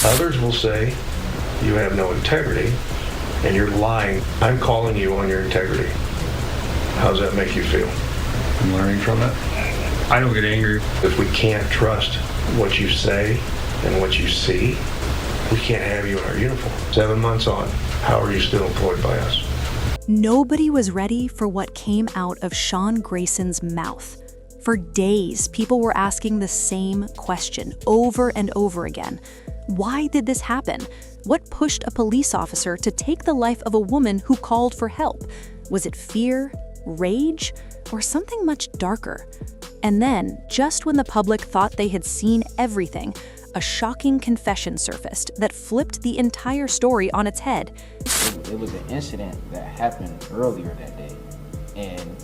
Others will say you have no integrity and you're lying. I'm calling you on your integrity. How does that make you feel? I'm learning from it. I don't get angry. If we can't trust what you say and what you see, we can't have you in our uniform. 7 months on, how are you still employed by us? Nobody was ready for what came out of Sean Grayson's mouth. For days, people were asking the same question over and over again. Why did this happen? What pushed a police officer to take the life of a woman who called for help? Was it fear, rage, or something much darker? And then, just when the public thought they had seen everything, a shocking confession surfaced that flipped the entire story on its head. It was an incident that happened earlier that day, and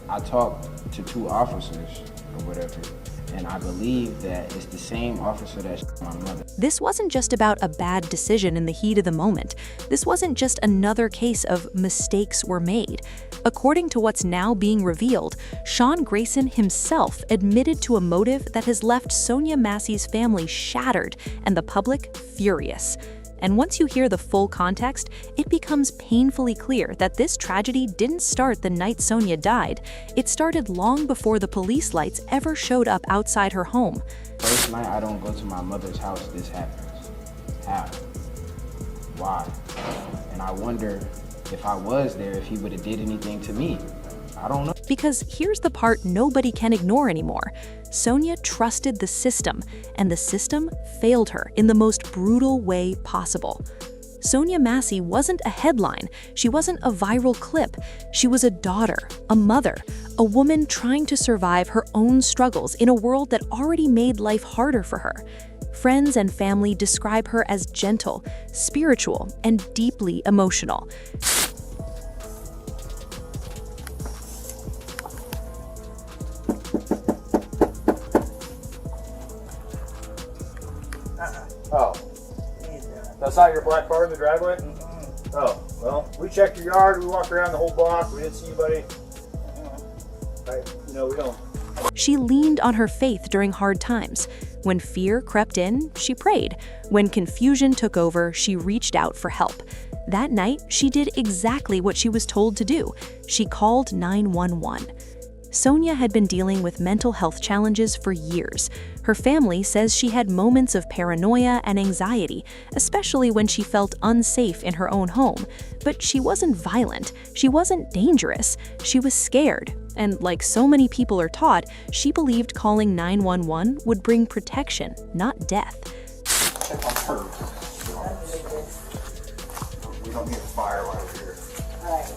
I talked to 2 officers or whatever, and I believe that it's the same officer that shot my mother. This wasn't just about a bad decision in the heat of the moment. This wasn't just another case of mistakes were made. According to what's now being revealed, Sean Grayson himself admitted to a motive that has left Sonya Massey's family shattered and the public furious. And once you hear the full context, it becomes painfully clear that this tragedy didn't start the night Sonya died. It started long before the police lights ever showed up outside her home. First night I don't go to my mother's house, this happens. How? Why? And I wonder if I was there, if he would have did anything to me. I don't know. Because here's the part nobody can ignore anymore. Sonya trusted the system, and the system failed her in the most brutal way possible. Sonya Massey wasn't a headline. She wasn't a viral clip. She was a daughter, a mother, a woman trying to survive her own struggles in a world that already made life harder for her. Friends and family describe her as gentle, spiritual, and deeply emotional. Oh, that's not your black car in the driveway? Oh, well, we checked your yard, we walked around the whole block, we didn't see anybody. We don't. She leaned on her faith during hard times. When fear crept in, she prayed. When confusion took over, she reached out for help. That night, she did exactly what she was told to do. She called 911. Sonya had been dealing with mental health challenges for years. Her family says she had moments of paranoia and anxiety, especially when she felt unsafe in her own home. But she wasn't violent. She wasn't dangerous. She was scared. And like so many people are taught, she believed calling 911 would bring protection, not death. Check on her. We don't need a fire while we're here. Right.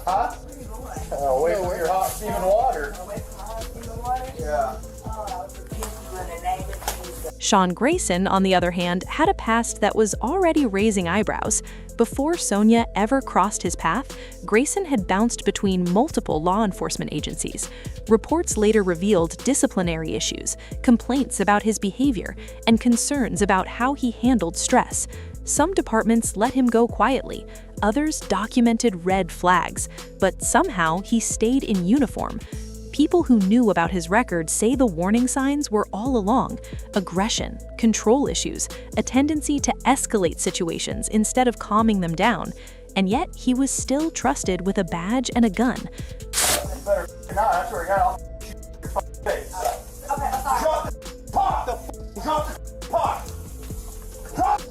Hot? Away from your hot steaming water. Away from my hot steaming water? Yeah. Oh, I was rebuking you in the name of Jesus. Sean Grayson, on the other hand, had a past that was already raising eyebrows. Before Sonya ever crossed his path, Grayson had bounced between multiple law enforcement agencies. Reports later revealed disciplinary issues, complaints about his behavior, and concerns about how he handled stress. Some departments let him go quietly, others documented red flags, but somehow he stayed in uniform. People who knew about his record say the warning signs were all along: aggression, control issues, a tendency to escalate situations instead of calming them down. And yet, he was still trusted with a badge and a gun. Better not, I swear to God, I'll shoot your fucking face. Okay, I'm sorry. Drop the pot! Drop the pot! Drop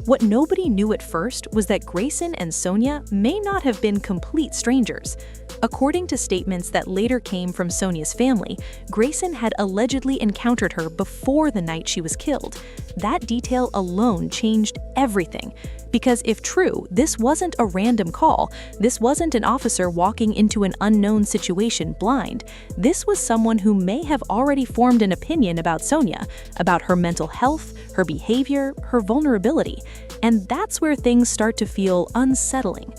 What nobody knew at first was that Grayson and Sonya may not have been complete strangers. According to statements that later came from Sonya's family, Grayson had allegedly encountered her before the night she was killed. That detail alone changed everything. Because if true, this wasn't a random call. This wasn't an officer walking into an unknown situation blind. This was someone who may have already formed an opinion about Sonya, about her mental health, her behavior, her vulnerability. And that's where things start to feel unsettling.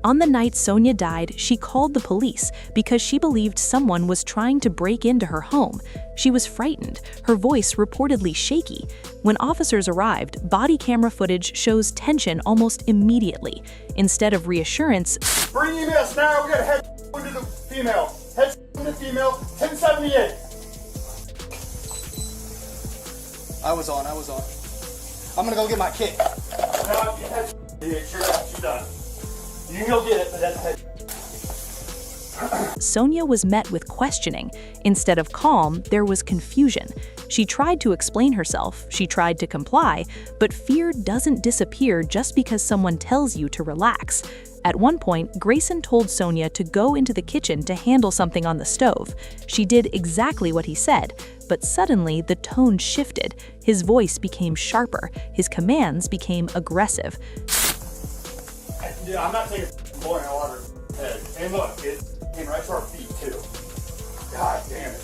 On the night Sonya died, she called the police because she believed someone was trying to break into her home. She was frightened, her voice reportedly shaky. When officers arrived, body camera footage shows tension almost immediately. Instead of reassurance, Bring emails now. We got a head into the female. Head into the female. 1078. I was on. I'm gonna go get my kit. No, you head. She's done. You can go get it, but that's head. Sonya was met with questioning. Instead of calm, there was confusion. She tried to explain herself, she tried to comply, but fear doesn't disappear just because someone tells you to relax. At one point, Grayson told Sonya to go into the kitchen to handle something on the stove. She did exactly what he said, but suddenly the tone shifted. His voice became sharper, his commands became aggressive. Yeah, I'm not taking boiling water head. And look, it came right to our feet too. God damn it.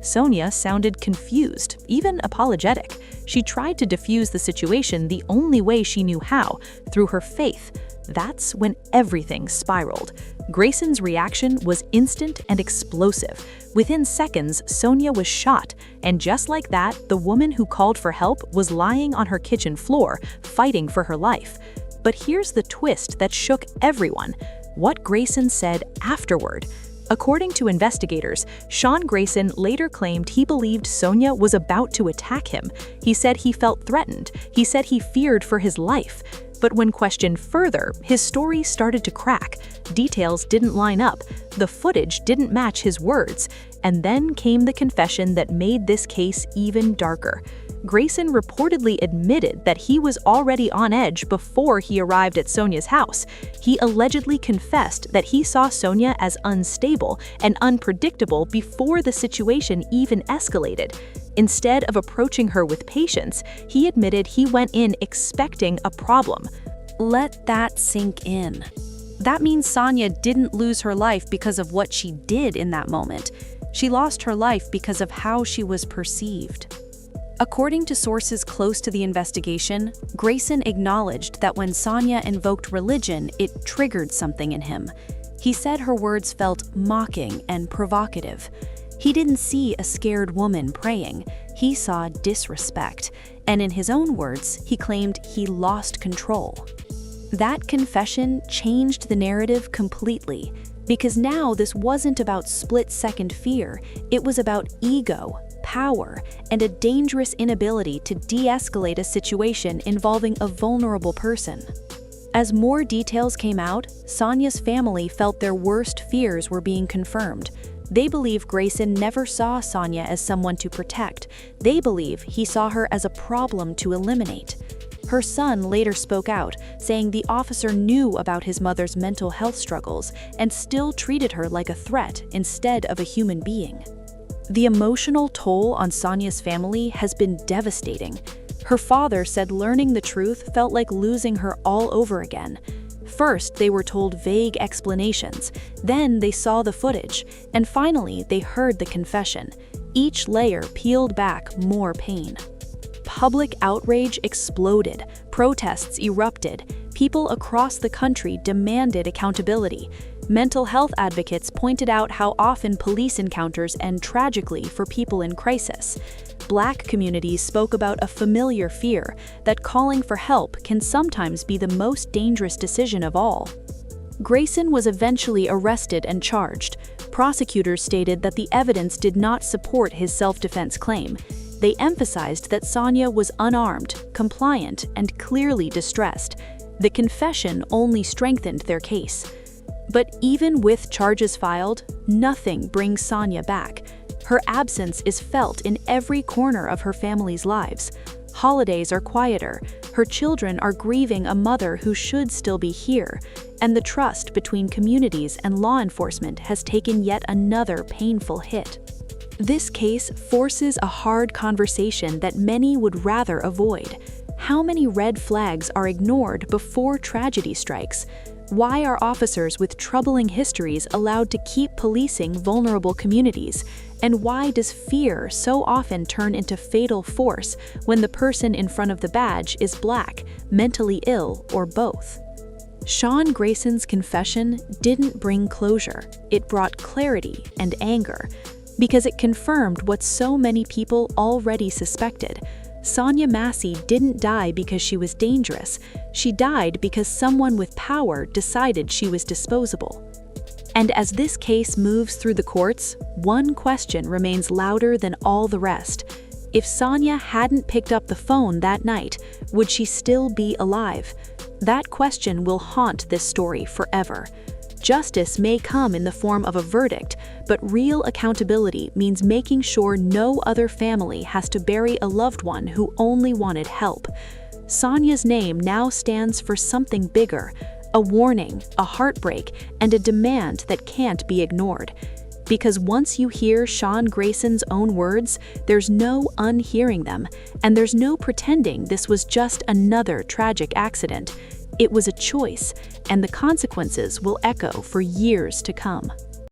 Sonya sounded confused, even apologetic. She tried to defuse the situation the only way she knew how, through her faith. That's when everything spiraled. Grayson's reaction was instant and explosive. Within seconds, Sonya was shot, and just like that, the woman who called for help was lying on her kitchen floor, fighting for her life. But here's the twist that shook everyone: what Grayson said afterward. According to investigators, Sean Grayson later claimed he believed Sonya was about to attack him. He said he felt threatened. He said he feared for his life. But when questioned further, his story started to crack. Details didn't line up. The footage didn't match his words. And then came the confession that made this case even darker. Grayson reportedly admitted that he was already on edge before he arrived at Sonya's house. He allegedly confessed that he saw Sonya as unstable and unpredictable before the situation even escalated. Instead of approaching her with patience, he admitted he went in expecting a problem. Let that sink in. That means Sonya didn't lose her life because of what she did in that moment. She lost her life because of how she was perceived. According to sources close to the investigation, Grayson acknowledged that when Sonya invoked religion, it triggered something in him. He said her words felt mocking and provocative. He didn't see a scared woman praying, he saw disrespect, and in his own words, he claimed he lost control. That confession changed the narrative completely, because now this wasn't about split-second fear, it was about ego, power, and a dangerous inability to de-escalate a situation involving a vulnerable person. As more details came out, Sonya's family felt their worst fears were being confirmed. They believe Grayson never saw Sonya as someone to protect. They believe he saw her as a problem to eliminate. Her son later spoke out, saying the officer knew about his mother's mental health struggles and still treated her like a threat instead of a human being. The emotional toll on Sonya's family has been devastating. Her father said learning the truth felt like losing her all over again. First, they were told vague explanations, then they saw the footage, and finally they heard the confession. Each layer peeled back more pain. Public outrage exploded, protests erupted, people across the country demanded accountability. Mental health advocates pointed out how often police encounters end tragically for people in crisis. Black communities spoke about a familiar fear that calling for help can sometimes be the most dangerous decision of all. Grayson was eventually arrested and charged. Prosecutors stated that the evidence did not support his self-defense claim. They emphasized that Sonya was unarmed, compliant, and clearly distressed. The confession only strengthened their case. But even with charges filed, nothing brings Sonya back. Her absence is felt in every corner of her family's lives. Holidays are quieter, her children are grieving a mother who should still be here, and the trust between communities and law enforcement has taken yet another painful hit. This case forces a hard conversation that many would rather avoid. How many red flags are ignored before tragedy strikes? Why are officers with troubling histories allowed to keep policing vulnerable communities? And why does fear so often turn into fatal force when the person in front of the badge is Black, mentally ill, or both? Sean Grayson's confession didn't bring closure. It brought clarity and anger, because it confirmed what so many people already suspected. Sonya Massey didn't die because she was dangerous. She died because someone with power decided she was disposable. And as this case moves through the courts, one question remains louder than all the rest. If Sonya hadn't picked up the phone that night, would she still be alive? That question will haunt this story forever. Justice may come in the form of a verdict, but real accountability means making sure no other family has to bury a loved one who only wanted help. Sonya's name now stands for something bigger, a warning, a heartbreak, and a demand that can't be ignored. Because once you hear Sean Grayson's own words, there's no unhearing them, and there's no pretending this was just another tragic accident. It was a choice, and the consequences will echo for years to come.